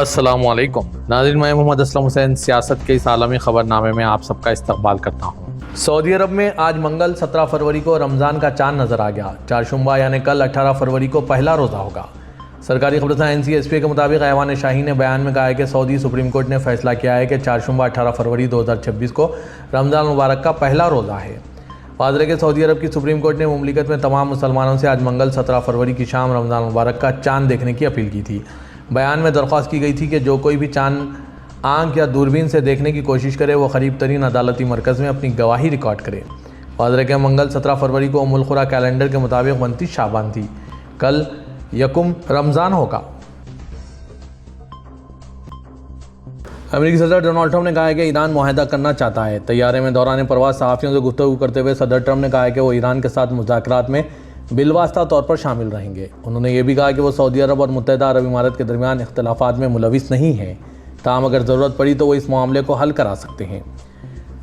अस्सलामुअलैकुम नाज़रीन, मैं मोहम्मद असलम हुसैन सियासत के इस आलमी ख़बरनामे में आप सबका इस्तकबाल करता हूँ। सऊदी अरब में आज मंगल 17 फरवरी को रमज़ान का चांद नज़र आ गया। चारशुम्बा यानी कल 18 फरवरी को पहला रोज़ा होगा। सरकारी खबरसां NCSP के मुताबिक ऐवान शाही ने बयान में कहा है कि सऊदी सुप्रीम कोर्ट ने फैसला किया है कि चारशुम्बा 18 फरवरी 2026 को रमज़ान मुबारक का पहला रोज़ा है। वाज़ेह के सऊदी अरब की सुप्रीम कोर्ट ने मुमलिकत में तमाम मुसलमानों से आज मंगल 17 फरवरी की शाम रमज़ान मुबारक का चांद देखने की अपील की थी। बयान में दरख्वास्त की गई थी कि जो कोई भी चांद आंख या दूरबीन से देखने की कोशिश करे वो करीब तरीन अदालती मरकज़ में अपनी गवाही रिकॉर्ड करे। वाज़ेह के मंगल 17 फरवरी को उम्मुल खुरा कैलेंडर के मुताबिक 29 शाबान थी। कल यकुम रमज़ान होगा। अमेरिकी सदर डोनाल्ड ट्रंप ने कहा है कि ईरान मुआहदा करना चाहता है। तैयारे में दौरान प्रवास सहाफ़ियों से गुफ्तगू करते हुए सदर ट्रंप ने कहा है कि वो ईरान के साथ मुज़ाकरात में बिलवास्ता तौर पर शामिल रहेंगे। उन्होंने ये भी कहा कि वो सऊदी अरब और मुत्तहिदा अरब इमारात के दरमियान इख्तलाफात में मुलविस नहीं हैं, ताहम अगर ज़रूरत पड़ी तो वो इस मामले को हल करा सकते हैं।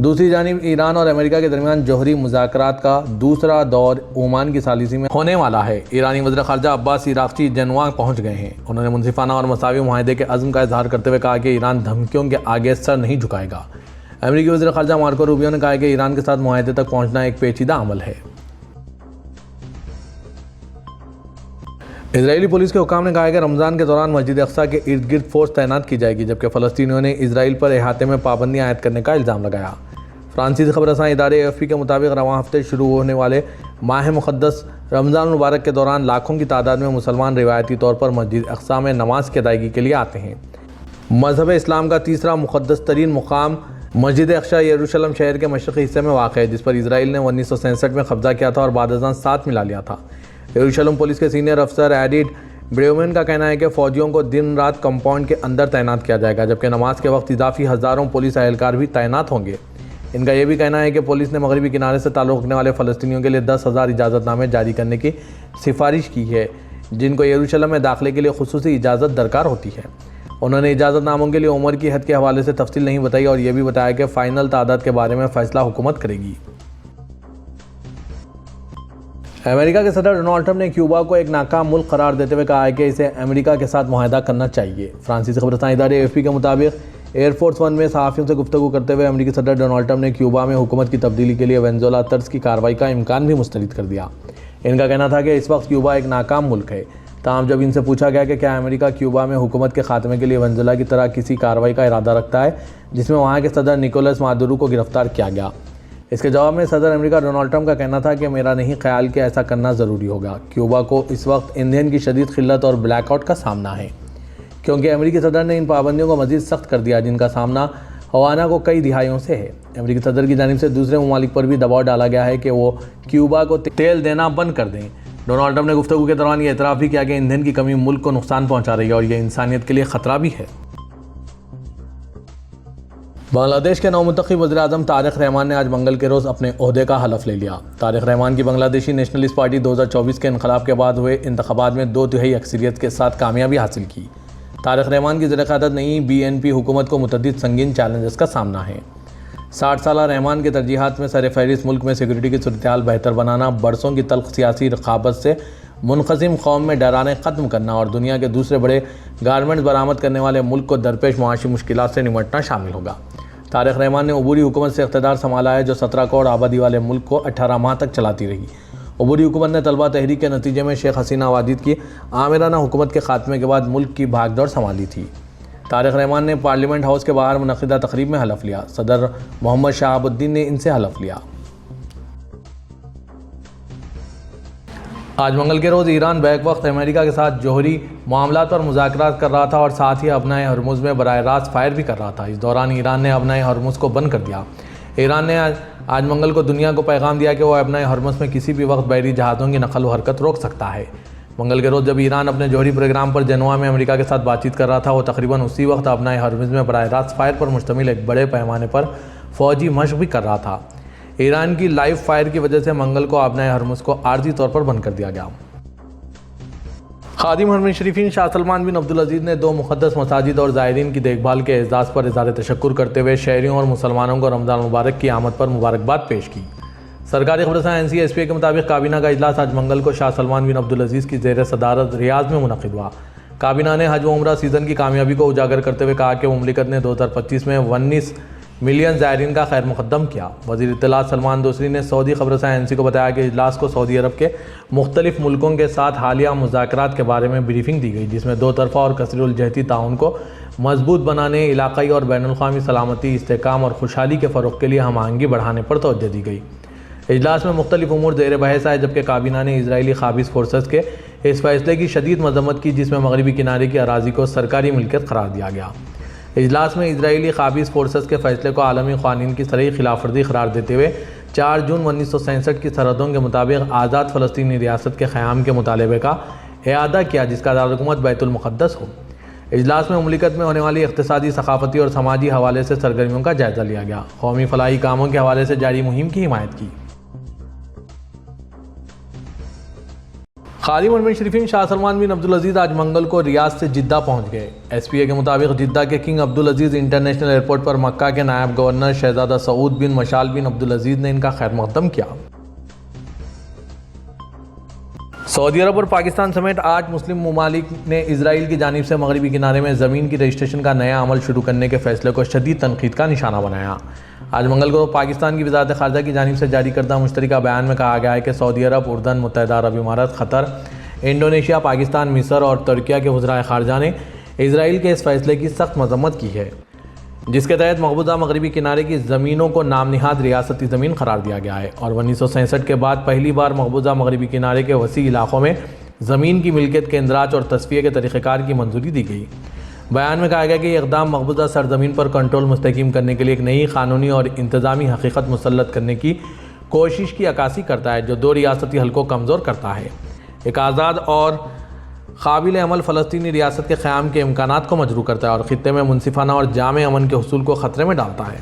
दूसरी जानिब ईरान और अमेरिका के दरमियान जौहरी मुज़ाकरात का दूसरा दौर ओमान की सालिसी में होने वाला है। ईरानी वज़ीर ख़ारजा अब्बास इराक़ची जनुआ पहुँच गए हैं। उन्होंने मुनसिफ़ाना और मसावी मुआहदे के अज़्म का इज़हार करते हुए कहा कि ईरान धमकियों के आगे सर नहीं झुकाएगा। अमेरिकी वज़ीर ख़ारजा मार्को रूबियो ने कहा कि ईरान के साथ मुआहदे तक पहुँचना एक पेचीदा अमल है। इजरायली पुलिस के हुकाम ने कहा है कि रमज़ान के दौरान मस्जिद अक्सा के इर्द गिर्द फोर्स तैनात की जाएगी, जबकि फ़लस्तीनियों ने इसराइल पर अहाते में पाबंदी आयद करने का इल्ज़ाम लगाया। फ्रांसीसी खबरसां इदारे AFP के मुताबिक रवां हफ्ते शुरू होने वाले माह मुक़द्दस रमज़ान मुबारक के दौरान लाखों की तादाद में मुसलमान रिवायती तौर पर मस्जिद अक्सा में नमाज की अदायगी के लिए आते हैं। मज़हब इस्लाम का तीसरा मुक़द्दस तरीन मुकाम मस्जिद अक्सा यरूशलेम शहर के मशरक़ी हिस्से में वाक़ है, जिस पर इसराइल ने 1967 में कब्ज़ा किया था और बाद अज़ां साथ मिला लिया था। यरूशलेम पुलिस के सीनियर अफसर एडिड ब्रेउमैन का कहना है कि फ़ौजियों को दिन रात कंपाउंड के अंदर तैनात किया जाएगा, जबकि नमाज के वक्त इजाफी हज़ारों पुलिस एहलकार भी तैनात होंगे। इनका यह भी कहना है कि पुलिस ने मगरबी किनारे से ताल्लुक़ रखने वाले फ़लस्तीनियों के लिए 10,000 इजाज़तनामे जारी करने की सिफारिश की है, जिनको यरूशलेम में दाखिले के लिए खुसूसी इजाज़त दरकार होती है। उन्होंने इजाज़तनामों के लिए उम्र की हद के हवाले से तफसील नहीं बताई और यह भी बताया कि फ़ाइनल तादाद के बारे में फ़ैसला हुकूमत करेगी। अमेरिका के सदर डोनाल्ड ट्रंप ने क्यूबा को एक नाकाम मुल्क करार देते हुए कहा है कि इसे अमेरिका के साथ मुआहदा करना चाहिए। फ्रांसीसी खबरसां इदारे AFP के मुताबिक एयरफोर्स वन में सहाफ़ियों से गुफ्तगू करते हुए अमेरिकी सदर डोनाल्ड ट्रंप ने क्यूबा में हुकूमत की तब्दीली के लिए वेनेज़ुएला तर्ज की कार्रवाई का इम्कान भी मुस्तरद कर दिया। इनका कहना था कि इस वक्त क्यूबा एक नाकाम मुल्क है। ताहम जब इनसे पूछा गया कि क्या अमेरिका क्यूबा में हुकूमत के खात्मे के लिए वेनेज़ुएला की तरह किसी कार्रवाई का इरादा रखता है जिसमें वहाँ के सदर निकोलस मादुरो को गिरफ्तार किया गया, इसके जवाब में सदर अमेरिका डोनाल्ड ट्रंप का कहना था कि मेरा नहीं ख्याल कि ऐसा करना ज़रूरी होगा। क्यूबा को इस वक्त ईंधन की शदीद किल्लत और ब्लैकआउट का सामना है, क्योंकि अमेरिकी सदर ने इन पाबंदियों को मज़ीद सख्त कर दिया जिनका सामना हवाना को कई दिहाइयों से है। अमेरिकी सदर की जानिब से दूसरे ममालिक पर भी दबाव डाला गया है कि वो क्यूबा को तेल देना बंद कर दें। डोनाल्ड ट्रंप ने गुफ्तगू के दौरान ये एतराफ़ भी किया कि ईंधन की कमी मुल्क को नुकसान पहुँचा रही है और यह इंसानियत के लिए ख़तरा भी है। बांग्लादेश के नौमुंतखब वज़ीर-ए-आज़म तारिक रहमान ने आज मंगल के रोज़ अपने ओहदे का हलफ ले लिया। तारिक रहमान की बांग्लादेशी नेशनलिस्ट पार्टी 2024 के इनक़लाब के बाद हुए इंतख़ाबात में 2/3 अक्सरियत के साथ कामयाबी हासिल की। तारिक रहमान की ज़ेर-ए-क़यादत नई BNP हुकूमत को मुतअद्दिद संगीन चैलेंजेस का सामना है। 60 साला रहमान के तरजीहात में सरफ़हरिस्त मुल्क में सिक्योरिटी की सूरत-ए-हाल बेहतर बनाना, बरसों की तल्ख़ सियासी रक़ाबत से मुनक़सिम कौम में डराने ख़त्म करना और दुनिया के दूसरे बड़े गारमेंट्स बरामद करने वाले मुल्क को दरपेश मुआशी मुश्किलात से निमटना शामिल होगा। तारिक रहमान ने अबूरी हुकूमत से इक़्तिदार संभाला है जो 17 करोड़ आबादी वाले मुल्क को 18 माह तक चलाती रही। अबूरी हुकूमत ने तलबा तहरीक के नतीजे में शेख हसीना वादिद की आमिराना हुकूमत के खात्मे के बाद मुल्क की भागदौड़ संभाली थी। तारिक रहमान ने पार्लियामेंट हाउस के बाहर मुनक़िदा तक़रीब में हलफ लिया। सदर मोहम्मद शहाबुद्दीन ने इनसे हलफ लिया। आज मंगल के रोज़ ईरान बैक वक्त अमेरिका के साथ जौहरी मामलात पर मुज़ाकरात कर रहा था और साथ ही अपनाए हरमुज़ में बराह रास्त फायर भी कर रहा था। इस दौरान ईरान ने अपनाए हरमुज़ को बंद कर दिया। ईरान ने आज मंगल को दुनिया को पैगाम दिया कि वह अपनाए हरमुज़ में किसी भी वक्त बहरी जहाज़ों की नकल व हरकत रोक सकता है। मंगल के रोज़ जब ईरान अपने जौहरी प्रोग्राम पर जनुआ में अमेरिका के साथ बातचीत कर रहा था, वो तकरीबन उसी वक्त अपनाए हरमुज़ में बराह रास्त फायर पर मुश्तमिल एक बड़े पैमाने पर फ़ौजी मशक़ भी कर रहा था। ईरान की लाइव फायर की वजह से मंगल को अपनाए हरमुज़ को आर्जी तौर पर बंद कर दिया गया। खादिम हरम शरीफीन शाह सलमान बिन अब्दुल अजीज़ ने 2 मुक़द्दस मसाजिद और ज़ायरीन की देखभाल के एज़ाज़ पर इज़हार तशक्कुर करते हुए शहरियों और मुसलमानों को रमज़ान मुबारक की आमद पर मुबारकबाद पेश की। सरकारी खबरसां NCSP के मुताबिक काबीना का इजलास आज मंगल को शाह सलमान बिन अब्दुल अजीज़ की ज़ेर सदारत रियाज़ में मुनक़िद हुआ। काबीना ने हज व उम्रा सीज़न की कामयाबी को उजागर करते हुए कहा कि मुमलिकत ने 2025 में 19 मिलियन ज़ायरीन का खैर मुक़द्दम किया। वज़ीर इत्तलात सलमान दोसरी ने सऊदी ख़बरसां एनसी को बताया कि इजलास को सऊदी अरब के मुख्तलिफ मुल्कों के साथ हालिया मुज़ाकरात के बारे में ब्रीफिंग दी गई, जिसमें दो तरफ़ा और कसरुलजहती ताउन को मजबूत बनाने, इलाक़ाई और बैनुल-अक़वामी सलामती, इस्तेहकाम और खुशहाली के फ़रोग़ के लिए हम आहंगी बढ़ाने पर तवज्जो दी गई। इजलास में मुख्तलिफ उमूर ज़ेर बहस आए, जबकि काबीना ने इजरायली क़ाबिज़ फोर्सेस के इस फैसले की शदीद मज़म्मत की, जिसमें मगरबी किनारे की अराज़ी को सरकारी मिल्कियत करार दिया गया। इजलास में इजरायली क़ाबिज़ फोर्सेस के फैसले को आलमी क़वानीन की सरीह खिलाफवर्जी करार देते हुए 4 जून 1967 की सरहदों के मुताबिक आज़ाद फ़लस्तीनी रियासत के क़याम के मुतालबे का इआदा किया, जिसका दारुल-हुकूमत बैतुल मुक़द्दस हो। इजलास में मुमलिकत में होने वाली इक़्तिसादी, सक़ाफ़ती और समाजी हवाले से सरगर्मियों का जायज़ा लिया गया। कौमी फ़लाही कामों के हवाले से जारी मुहिम की हिमायत की। खादी मंडल शरीफीन शाह सलमान बिन अब्दुल अजीज़ आज मंगल को रियाद से जिद्दा पहुंच गए। SPA के मुताबिक जिद्दा के किंग अब्दुल अजीज़ इंटरनेशनल एयरपोर्ट पर मक्का के नायब गवर्नर शहजादा सऊद बिन मशाल बिन अब्दुल अजीज़ ने इनका खैर मक़दम किया। सऊदी अरब और पाकिस्तान समेत 8 मुस्लिम ममालिक ने इजराइल की जानिब से मगरबी किनारे में ज़मीन की रजिस्ट्रेशन का नया अमल शुरू करने के फैसले को शदीद तनकीद का निशाना बनाया। आज मंगल को पाकिस्तान की वज़ारत ख़ारजा की जानिब से जारी करदा मुश्तरका बयान में कहा गया है कि सऊदी अरब, उर्दन, मुत्तहिदा अरब इमारात, क़तर, इंडोनेशिया, पाकिस्तान, मिस्र और तुर्किया के वज़राए ख़ारजा ने इजराइल के इस फैसले की सख्त मज़म्मत की है, जिसके तहत मकबूजा मगरबी किनारे की ज़मीनों को नाम निहाद रियासती ज़मीन करार दिया गया है और 1967 के बाद पहली बार मकबूजा मगरबी किनारे के वसी इलाक़ों में ज़मीन की मिल्कियत के इंदराज और तस्फ़िये के तरीक़ेकार की मंजूरी दी गई। बयान में कहा गया कि यह इक़दाम मकबूजा सरज़मीन पर कंट्रोल मुस्तहकीम करने के लिए एक नई कानूनी और इंतज़ामी हकीकत मुसल्लत करने की कोशिश की अक्कासी करता है, जो 2 रियासती हल्कों को कमज़ोर करता है, एक आज़ाद और काबिल अमल फ़लस्तीनी रियासत के क़याम के इम्कानात को मजरू करता है और ख़ित्ते में मुनसिफ़ाना और जामे अमन के हुसूल को ख़तरे में डालता है।